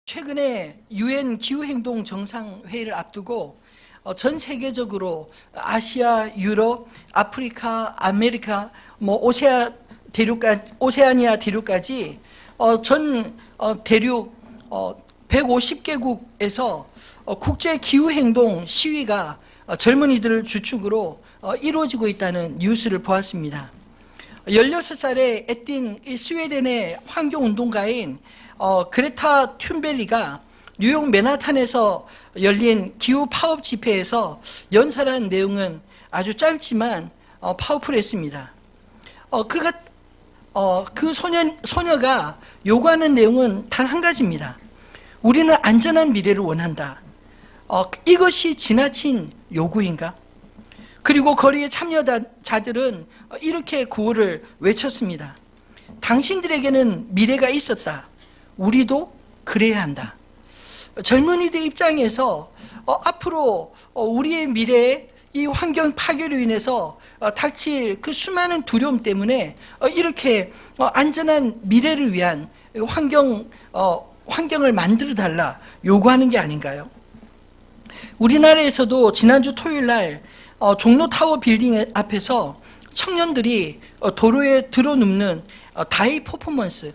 최근에 유엔 기후행동 정상회의를 앞두고 전 세계적으로 아시아, 유럽, 아프리카, 아메리카, 오세아니아 대륙까지 전 대륙 150개국에서 국제 기후행동 시위가 젊은이들을 주축으로 이루어지고 있다는 뉴스를 보았습니다. 16살의 에틴 스웨덴의 환경운동가인 그레타 툰베리가 뉴욕 맨하탄에서 열린 기후 파업 집회에서 연설한 내용은 아주 짧지만 파워풀했습니다. 그 소녀가 요구하는 내용은 단 한 가지입니다. 우리는 안전한 미래를 원한다. 이것이 지나친 요구인가? 그리고 거리의 참여자들은 이렇게 구호를 외쳤습니다. 당신들에게는 미래가 있었다. 우리도 그래야 한다. 젊은이들 입장에서 앞으로 우리의 미래에 이 환경 파괴로 인해서 닥칠 그 수많은 두려움 때문에 이렇게 안전한 미래를 위한 환경을 만들어 달라 요구하는 게 아닌가요? 우리나라에서도 지난주 토요일 날 종로타워 빌딩 앞에서 청년들이 도로에 들어눕는 다이 퍼포먼스,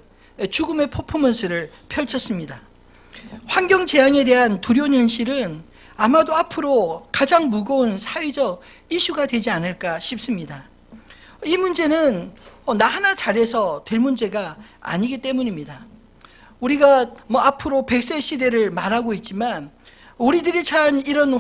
죽음의 퍼포먼스를 펼쳤습니다. 환경 재앙에 대한 두려운 현실은 아마도 앞으로 가장 무거운 사회적 이슈가 되지 않을까 싶습니다. 이 문제는 나 하나 잘해서 될 문제가 아니기 때문입니다. 우리가 앞으로 100세 시대를 말하고 있지만 우리들이 처한 이런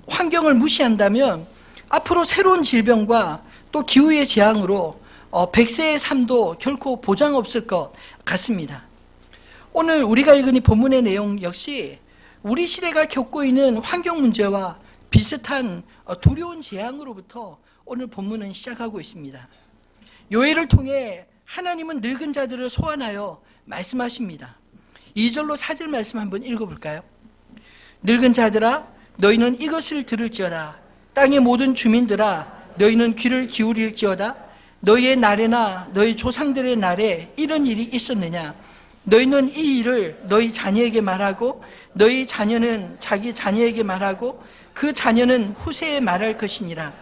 환경을 무시한다면 앞으로 새로운 질병과 또 기후의 재앙으로 100세의 삶도 결코 보장 없을 것 같습니다. 오늘 우리가 읽은 이 본문의 내용 역시 우리 시대가 겪고 있는 환경 문제와 비슷한 두려운 재앙으로부터 오늘 본문은 시작하고 있습니다. 요엘을 통해 하나님은 늙은 자들을 소환하여 말씀하십니다. 2절로 4절 말씀 한번 읽어볼까요? 늙은 자들아 너희는 이것을 들을지어다. 땅의 모든 주민들아 너희는 귀를 기울일지어다. 너희의 날에나 너희 조상들의 날에 이런 일이 있었느냐? 너희는 이 일을 너희 자녀에게 말하고 너희 자녀는 자기 자녀에게 말하고 그 자녀는 후세에 말할 것이니라.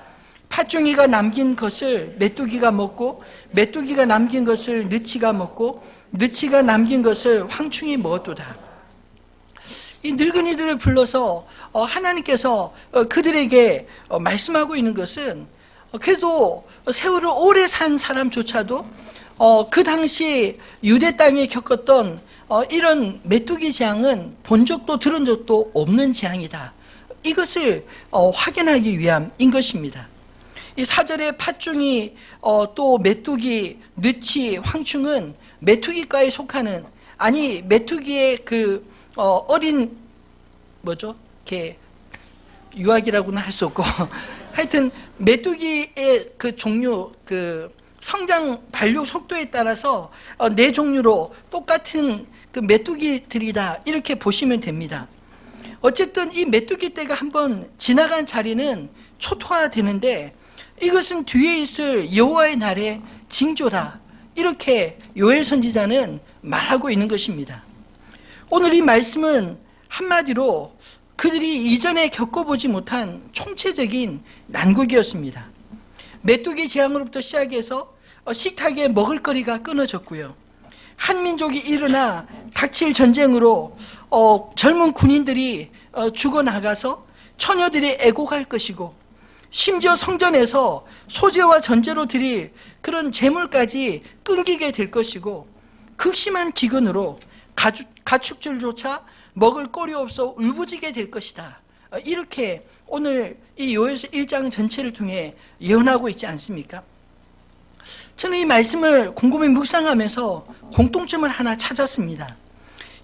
팥종이가 남긴 것을 메뚜기가 먹고 메뚜기가 남긴 것을 느치가 먹고 느치가 남긴 것을 황충이 먹었도다. 이 늙은이들을 불러서 하나님께서 그들에게 말씀하고 있는 것은 그래도 세월을 오래 산 사람조차도 그 당시 유대 땅에 겪었던 이런 메뚜기 재앙은 본 적도 들은 적도 없는 재앙이다. 이것을 확인하기 위함인 것입니다. 이 4절의 팥종이 또 메뚜기, 느치, 황충은 메뚜기과에 속하는 메뚜기의 그 어린 이렇게 유학이라고는 할 수 없고 하여튼 메뚜기의 그 종류 그 성장 발육 속도에 따라서 네 종류로 똑같은 그 메뚜기들이다 이렇게 보시면 됩니다. 어쨌든 이 메뚜기 떼가 한번 지나간 자리는 초토화되는데 이것은 뒤에 있을 여호와의 날의 징조다 이렇게 요엘 선지자는 말하고 있는 것입니다. 오늘 이 말씀은 한마디로 그들이 이전에 겪어보지 못한 총체적인 난국이었습니다. 메뚜기 재앙으로부터 시작해서 식탁에 먹을거리가 끊어졌고요. 한 민족이 일어나 닥칠 전쟁으로 젊은 군인들이 죽어나가서 처녀들이 애곡할 것이고 심지어 성전에서 소재와 전제로 드릴 그런 재물까지 끊기게 될 것이고 극심한 기근으로 가축들조차 먹을 꼴이 없어 울부짖게 될 것이다. 이렇게 오늘 이 요엘서 1장 전체를 통해 예언하고 있지 않습니까? 저는 이 말씀을 곰곰이 묵상하면서 공통점을 하나 찾았습니다.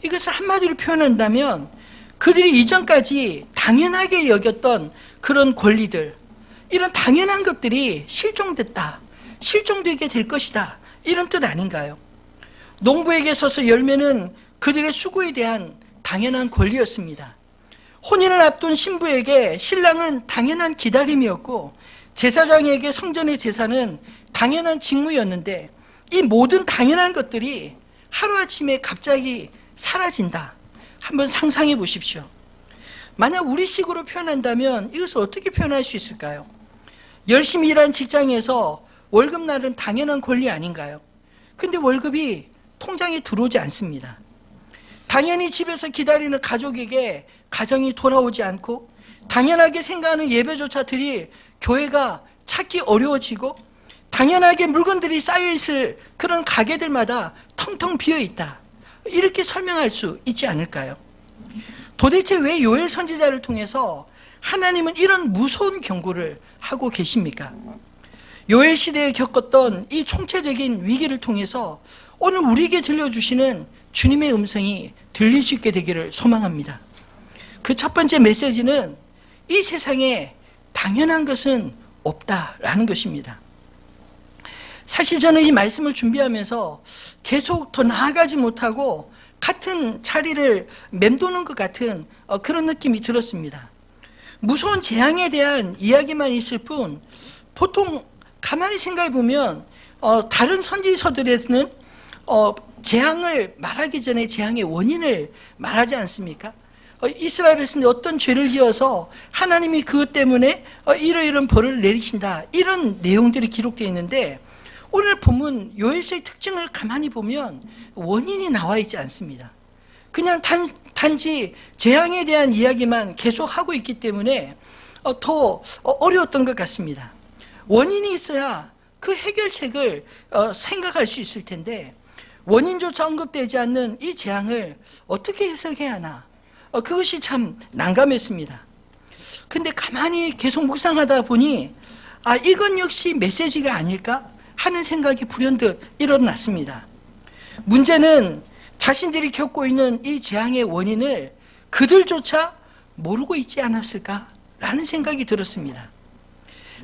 이것을 한마디로 표현한다면 그들이 이전까지 당연하게 여겼던 그런 권리들, 이런 당연한 것들이 실종됐다, 실종되게 될 것이다 이런 뜻 아닌가요? 농부에게 있어서 열매는 그들의 수고에 대한 당연한 권리였습니다. 혼인을 앞둔 신부에게 신랑은 당연한 기다림이었고 제사장에게 성전의 제사는 당연한 직무였는데 이 모든 당연한 것들이 하루아침에 갑자기 사라진다. 한번 상상해 보십시오. 만약 우리식으로 표현한다면 이것을 어떻게 표현할 수 있을까요? 열심히 일한 직장에서 월급날은 당연한 권리 아닌가요? 근데 월급이 통장에 들어오지 않습니다. 당연히 집에서 기다리는 가족에게 가정이 돌아오지 않고, 당연하게 생각하는 예배조차 드릴 교회가 찾기 어려워지고, 당연하게 물건들이 쌓여있을 그런 가게들마다 텅텅 비어있다. 이렇게 설명할 수 있지 않을까요? 도대체 왜 요엘 선지자를 통해서 하나님은 이런 무서운 경고를 하고 계십니까? 요엘 시대에 겪었던 이 총체적인 위기를 통해서 오늘 우리에게 들려주시는 주님의 음성이 들릴 수 있게 되기를 소망합니다. 그 첫 번째 메시지는 이 세상에 당연한 것은 없다라는 것입니다. 사실 저는 이 말씀을 준비하면서 계속 더 나아가지 못하고 같은 자리를 맴도는 것 같은 그런 느낌이 들었습니다. 무서운 재앙에 대한 이야기만 있을 뿐, 보통 가만히 생각해 보면 다른 선지서들에는 재앙을 말하기 전에 재앙의 원인을 말하지 않습니까? 이스라엘 백성이 어떤 죄를 지어서 하나님이 그것 때문에 이러이러한 벌을 내리신다, 이런 내용들이 기록되어 있는데, 오늘 본문 요엘서의 특징을 가만히 보면 원인이 나와 있지 않습니다. 그냥 단지 재앙에 대한 이야기만 계속하고 있기 때문에 더 어려웠던 것 같습니다. 원인이 있어야 그 해결책을 생각할 수 있을 텐데, 원인조차 언급되지 않는 이 재앙을 어떻게 해석해야 하나, 그것이 참 난감했습니다. 근데 가만히 계속 묵상하다 보니 이건 역시 메시지가 아닐까 하는 생각이 불현듯 일어났습니다. 문제는 자신들이 겪고 있는 이 재앙의 원인을 그들조차 모르고 있지 않았을까라는 생각이 들었습니다.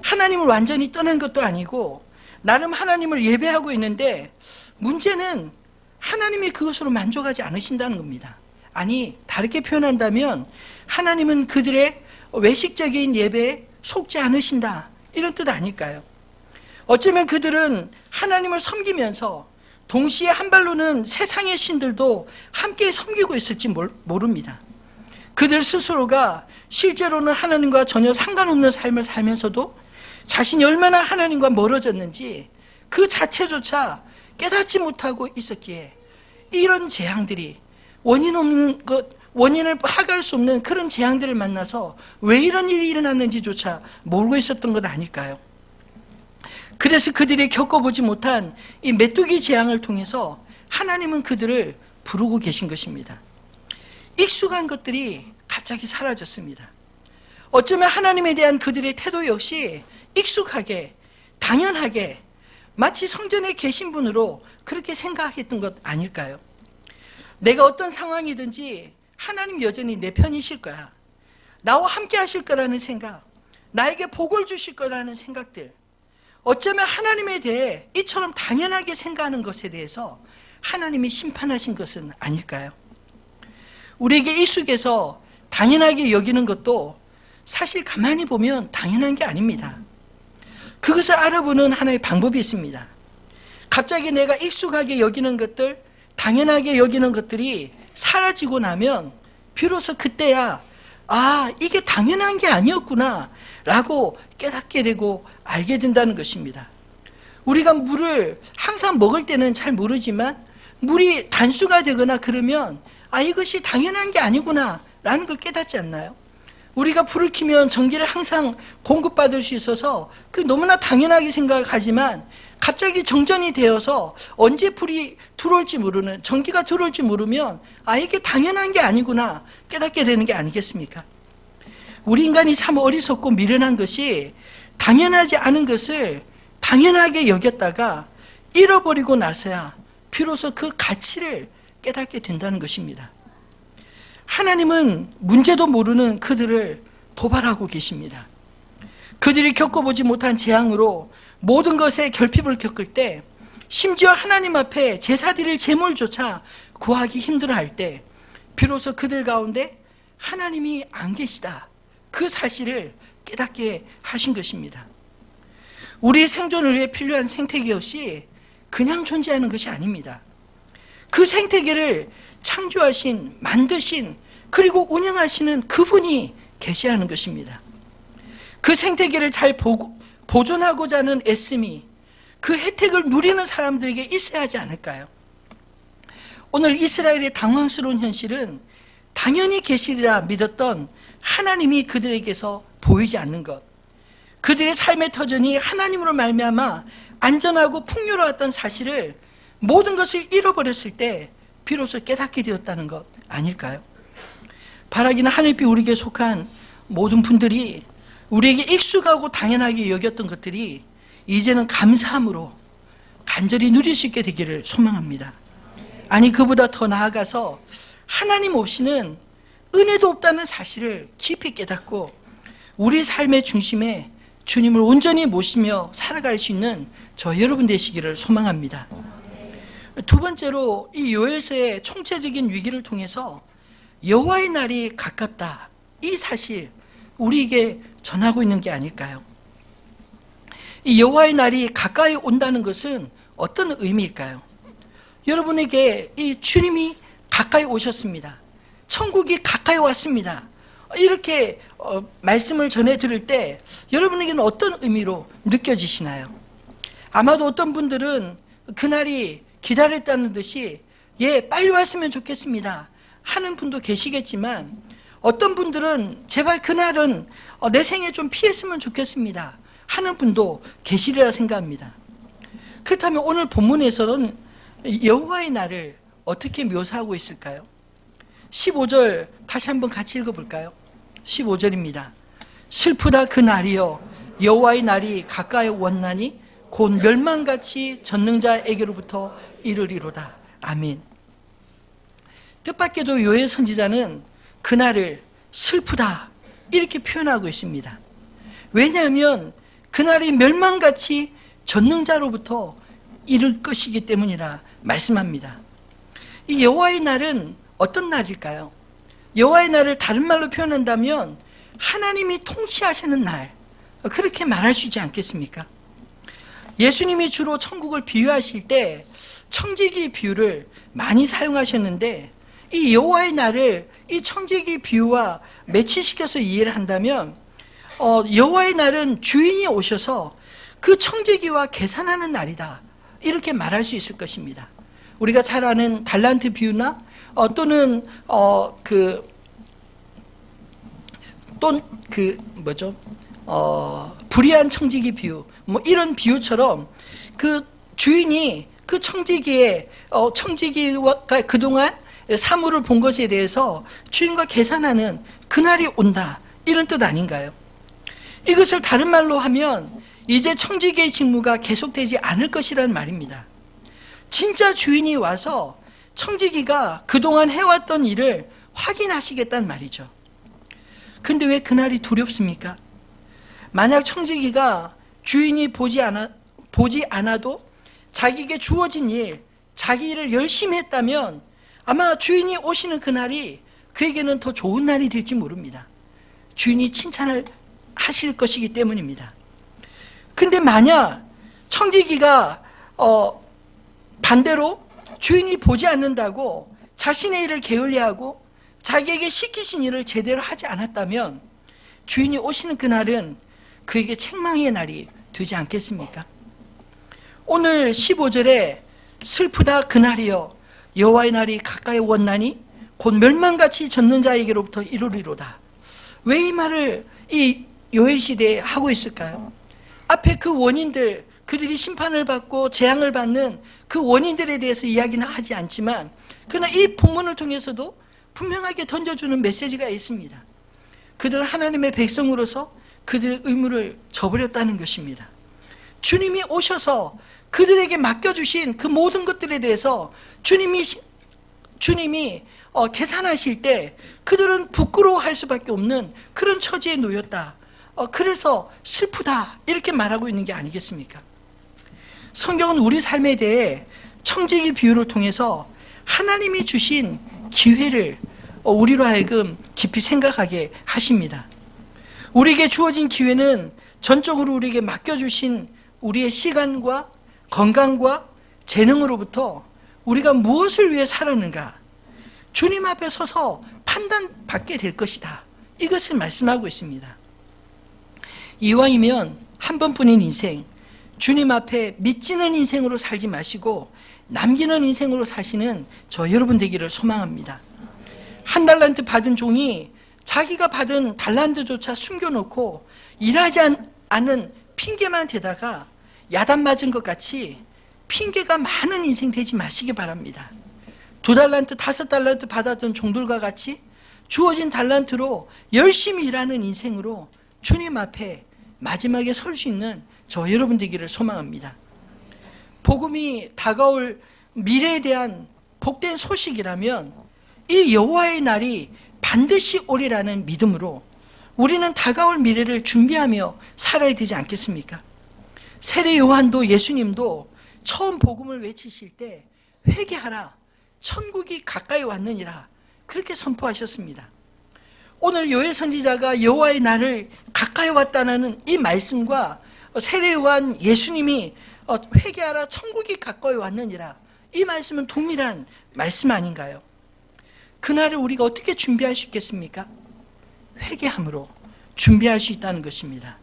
하나님을 완전히 떠난 것도 아니고 나름 하나님을 예배하고 있는데, 문제는 하나님이 그것으로 만족하지 않으신다는 겁니다. 아니, 다르게 표현한다면 하나님은 그들의 외식적인 예배에 속지 않으신다, 이런 뜻 아닐까요? 어쩌면 그들은 하나님을 섬기면서 동시에 한 발로는 세상의 신들도 함께 섬기고 있을지 모릅니다. 그들 스스로가 실제로는 하나님과 전혀 상관없는 삶을 살면서도 자신이 얼마나 하나님과 멀어졌는지 그 자체조차 깨닫지 못하고 있었기에 이런 재앙들이, 원인 없는 것, 원인을 파악할 수 없는 그런 재앙들을 만나서 왜 이런 일이 일어났는지조차 모르고 있었던 건 아닐까요? 그래서 그들이 겪어보지 못한 이 메뚜기 재앙을 통해서 하나님은 그들을 부르고 계신 것입니다. 익숙한 것들이 갑자기 사라졌습니다. 어쩌면 하나님에 대한 그들의 태도 역시 익숙하게, 당연하게, 마치 성전에 계신 분으로 그렇게 생각했던 것 아닐까요? 내가 어떤 상황이든지 하나님 여전히 내 편이실 거야, 나와 함께 하실 거라는 생각, 나에게 복을 주실 거라는 생각들, 어쩌면 하나님에 대해 이처럼 당연하게 생각하는 것에 대해서 하나님이 심판하신 것은 아닐까요? 우리에게 익숙해서 당연하게 여기는 것도 사실 가만히 보면 당연한 게 아닙니다. 그것을 알아보는 하나의 방법이 있습니다. 갑자기 내가 익숙하게 여기는 것들, 당연하게 여기는 것들이 사라지고 나면 비로소 그때야 이게 당연한 게 아니었구나 라고 깨닫게 되고 알게 된다는 것입니다. 우리가 물을 항상 먹을 때는 잘 모르지만 물이 단수가 되거나 그러면 이것이 당연한 게 아니구나 라는 걸 깨닫지 않나요? 우리가 불을 켜면 전기를 항상 공급받을 수 있어서 그 너무나 당연하게 생각을 하지만 갑자기 정전이 되어서 언제 불이 들어올지 모르는, 전기가 들어올지 모르면 이게 당연한 게 아니구나 깨닫게 되는 게 아니겠습니까? 우리 인간이 참 어리석고 미련한 것이 당연하지 않은 것을 당연하게 여겼다가 잃어버리고 나서야 비로소 그 가치를 깨닫게 된다는 것입니다. 하나님은 문제도 모르는 그들을 도발하고 계십니다. 그들이 겪어보지 못한 재앙으로 모든 것에 결핍을 겪을 때, 심지어 하나님 앞에 제사 드릴 제물조차 구하기 힘들어할 때 비로소 그들 가운데 하나님이 안 계시다, 그 사실을 깨닫게 하신 것입니다. 우리의 생존을 위해 필요한 생태계 역시 그냥 존재하는 것이 아닙니다. 그 생태계를 창조하신, 만드신, 그리고 운영하시는 그분이 계시하는 것입니다. 그 생태계를 잘 보존하고자 하는 애씀이 그 혜택을 누리는 사람들에게 있어야 하지 않을까요? 오늘 이스라엘의 당황스러운 현실은 당연히 계시리라 믿었던 하나님이 그들에게서 보이지 않는 것, 그들의 삶의 터전이 하나님으로 말미암아 안전하고 풍요로웠던 사실을 모든 것을 잃어버렸을 때 비로소 깨닫게 되었다는 것 아닐까요? 바라기는 하늘빛 우리에게 속한 모든 분들이 우리에게 익숙하고 당연하게 여겼던 것들이 이제는 감사함으로 간절히 누릴 수 있게 되기를 소망합니다. 아니, 그보다 더 나아가서 하나님 없이는 은혜도 없다는 사실을 깊이 깨닫고 우리 삶의 중심에 주님을 온전히 모시며 살아갈 수 있는 저 여러분 되시기를 소망합니다. 두 번째로 이 요엘서의 총체적인 위기를 통해서 여호와의 날이 가깝다, 이 사실 우리에게 전하고 있는 게 아닐까요? 이 여호와의 날이 가까이 온다는 것은 어떤 의미일까요? 여러분에게 이 주님이 가까이 오셨습니다. 천국이 가까이 왔습니다. 이렇게 말씀을 전해 들을 때 여러분에게는 어떤 의미로 느껴지시나요? 아마도 어떤 분들은 그날이 기다렸다는 듯이 예, 빨리 왔으면 좋겠습니다 하는 분도 계시겠지만, 어떤 분들은 제발 그날은 내 생에 좀 피했으면 좋겠습니다 하는 분도 계시리라 생각합니다. 그렇다면 오늘 본문에서는 여호와의 날을 어떻게 묘사하고 있을까요? 15절 다시 한번 같이 읽어볼까요? 15절입니다. 슬프다 그 날이여, 여호와의 날이 가까이 왔나니 곧 멸망같이 전능자에게로부터 이르리로다. 아멘. 뜻밖에도 요엘 선지자는 그날을 슬프다 이렇게 표현하고 있습니다. 왜냐하면 그날이 멸망같이 전능자로부터 이를 것이기 때문이라 말씀합니다. 이 여호와의 날은 어떤 날일까요? 여호와의 날을 다른 말로 표현한다면 하나님이 통치하시는 날, 그렇게 말할 수 있지 않겠습니까? 예수님이 주로 천국을 비유하실 때 청지기 비유를 많이 사용하셨는데, 이 여호와의 날을 이 청지기 비유와 매치시켜서 이해를 한다면 여호와의 날은 주인이 오셔서 그 청지기와 계산하는 날이다, 이렇게 말할 수 있을 것입니다. 우리가 잘 아는 달란트 비유나 또는 불의한 청지기 비유, 뭐 이런 비유처럼 그 주인이 그 청지기와 그동안 사물을 본 것에 대해서 주인과 계산하는 그날이 온다, 이런 뜻 아닌가요? 이것을 다른 말로 하면 이제 청지기의 직무가 계속되지 않을 것이라는 말입니다. 진짜 주인이 와서 청지기가 그동안 해왔던 일을 확인하시겠다는 말이죠. 근데 왜 그날이 두렵습니까? 만약 청지기가 주인이 보지 않아도 자기에게 주어진 일, 자기 일을 열심히 했다면 아마 주인이 오시는 그날이 그에게는 더 좋은 날이 될지 모릅니다. 주인이 칭찬을 하실 것이기 때문입니다. 근데 만약 청지기가 반대로 주인이 보지 않는다고 자신의 일을 게을리하고 자기에게 시키신 일을 제대로 하지 않았다면 주인이 오시는 그날은 그에게 책망의 날이 되지 않겠습니까? 오늘 15절에 슬프다 그날이여, 여호와의 날이 가까이 왔나니 곧 멸망같이 젖는 자에게로부터 이르리로다. 왜 이 말을 이 요엘 시대에 하고 있을까요? 앞에 그 원인들, 그들이 심판을 받고 재앙을 받는 그 원인들에 대해서 이야기는 하지 않지만, 그러나 이 본문을 통해서도 분명하게 던져주는 메시지가 있습니다. 그들은 하나님의 백성으로서 그들의 의무를 저버렸다는 것입니다. 주님이 오셔서 그들에게 맡겨주신 그 모든 것들에 대해서 주님이 계산하실 때 그들은 부끄러워할 수밖에 없는 그런 처지에 놓였다. 그래서 슬프다, 이렇게 말하고 있는 게 아니겠습니까? 성경은 우리 삶에 대해 청지기 비유를 통해서 하나님이 주신 기회를 우리로 하여금 깊이 생각하게 하십니다. 우리에게 주어진 기회는 전적으로 우리에게 맡겨주신 우리의 시간과 건강과 재능으로부터 우리가 무엇을 위해 살았는가? 주님 앞에 서서 판단받게 될 것이다. 이것을 말씀하고 있습니다. 이왕이면 한 번뿐인 인생, 주님 앞에 믿지는 인생으로 살지 마시고 남기는 인생으로 사시는 저 여러분 되기를 소망합니다. 한 달란트 받은 종이 자기가 받은 달란트조차 숨겨놓고 일하지 않은 핑계만 대다가 야단 맞은 것 같이 핑계가 많은 인생 되지 마시기 바랍니다. 2달란트, 5달란트 받았던 종들과 같이 주어진 달란트로 열심히 일하는 인생으로 주님 앞에 마지막에 설 수 있는 저 여러분 되기를 소망합니다. 복음이 다가올 미래에 대한 복된 소식이라면 이 여호와의 날이 반드시 오리라는 믿음으로 우리는 다가올 미래를 준비하며 살아야 되지 않겠습니까? 세례 요한도 예수님도 처음 복음을 외치실 때 회개하라, 천국이 가까이 왔느니라 그렇게 선포하셨습니다. 오늘 요엘 선지자가 여호와의 날을 가까이 왔다는 이 말씀과 세례 요한 예수님이 회개하라, 천국이 가까이 왔느니라, 이 말씀은 동일한 말씀 아닌가요? 그날을 우리가 어떻게 준비할 수 있겠습니까? 회개함으로 준비할 수 있다는 것입니다.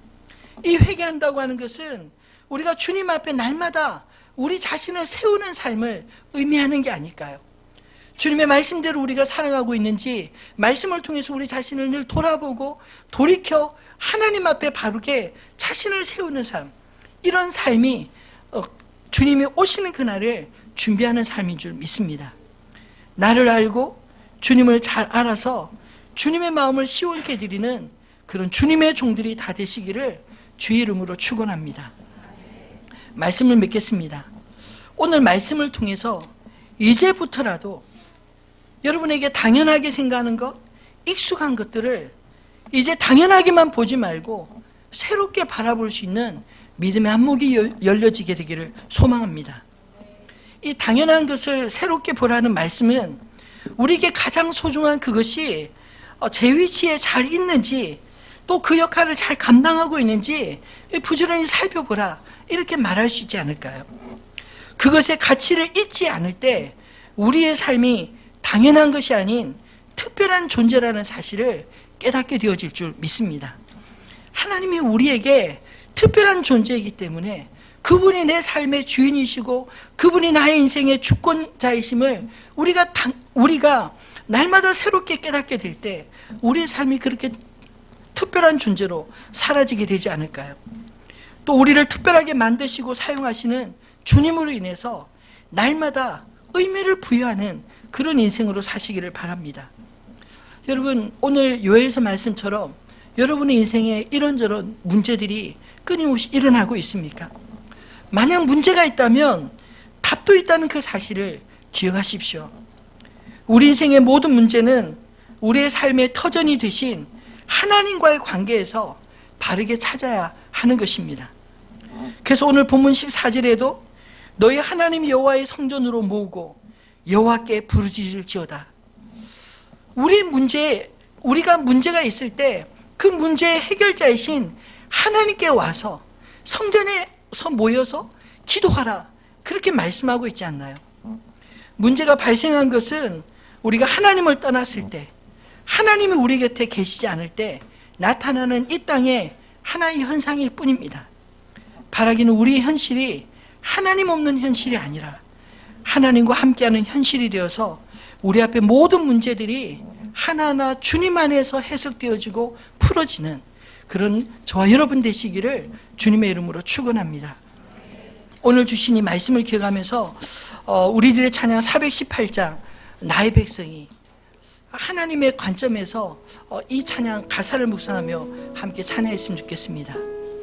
이 회개한다고 하는 것은 우리가 주님 앞에 날마다 우리 자신을 세우는 삶을 의미하는 게 아닐까요? 주님의 말씀대로 우리가 살아가고 있는지, 말씀을 통해서 우리 자신을 늘 돌아보고 돌이켜 하나님 앞에 바르게 자신을 세우는 삶, 이런 삶이 주님이 오시는 그날을 준비하는 삶인 줄 믿습니다. 나를 알고 주님을 잘 알아서 주님의 마음을 시원케 드리는 그런 주님의 종들이 다 되시기를 주의 이름으로 축원합니다. 말씀을 맺겠습니다. 오늘 말씀을 통해서 이제부터라도 여러분에게 당연하게 생각하는 것, 익숙한 것들을 이제 당연하게만 보지 말고 새롭게 바라볼 수 있는 믿음의 안목이 열려지게 되기를 소망합니다. 이 당연한 것을 새롭게 보라는 말씀은 우리에게 가장 소중한 그것이 제 위치에 잘 있는지, 또 그 역할을 잘 감당하고 있는지 부지런히 살펴보라, 이렇게 말할 수 있지 않을까요? 그것의 가치를 잊지 않을 때 우리의 삶이 당연한 것이 아닌 특별한 존재라는 사실을 깨닫게 되어질 줄 믿습니다. 하나님이 우리에게 특별한 존재이기 때문에 그분이 내 삶의 주인이시고 그분이 나의 인생의 주권자이심을 우리가 날마다 새롭게 깨닫게 될 때 우리의 삶이 그렇게 특별한 존재로 사라지게 되지 않을까요? 또 우리를 특별하게 만드시고 사용하시는 주님으로 인해서 날마다 의미를 부여하는 그런 인생으로 사시기를 바랍니다. 여러분, 오늘 요엘서 말씀처럼 여러분의 인생에 이런저런 문제들이 끊임없이 일어나고 있습니까? 만약 문제가 있다면 답도 있다는 그 사실을 기억하십시오. 우리 인생의 모든 문제는 우리의 삶의 터전이 되신 하나님과의 관계에서 바르게 찾아야 하는 것입니다. 그래서 오늘 본문 14절에도 너희 하나님 여호와의 성전으로 모으고 여호와께 부르짖을지어다. 우리가 문제가 있을 때 그 문제의 해결자이신 하나님께 와서 성전에서 모여서 기도하라, 그렇게 말씀하고 있지 않나요? 문제가 발생한 것은 우리가 하나님을 떠났을 때, 하나님이 우리 곁에 계시지 않을 때 나타나는 이 땅의 하나의 현상일 뿐입니다. 바라기는 우리의 현실이 하나님 없는 현실이 아니라 하나님과 함께하는 현실이 되어서 우리 앞에 모든 문제들이 하나하나 주님 안에서 해석되어지고 풀어지는 그런 저와 여러분 되시기를 주님의 이름으로 축원합니다. 오늘 주신 이 말씀을 기억하면서 우리들의 찬양 418장 나의 백성이, 하나님의 관점에서 이 찬양 가사를 묵상하며 함께 찬양했으면 좋겠습니다.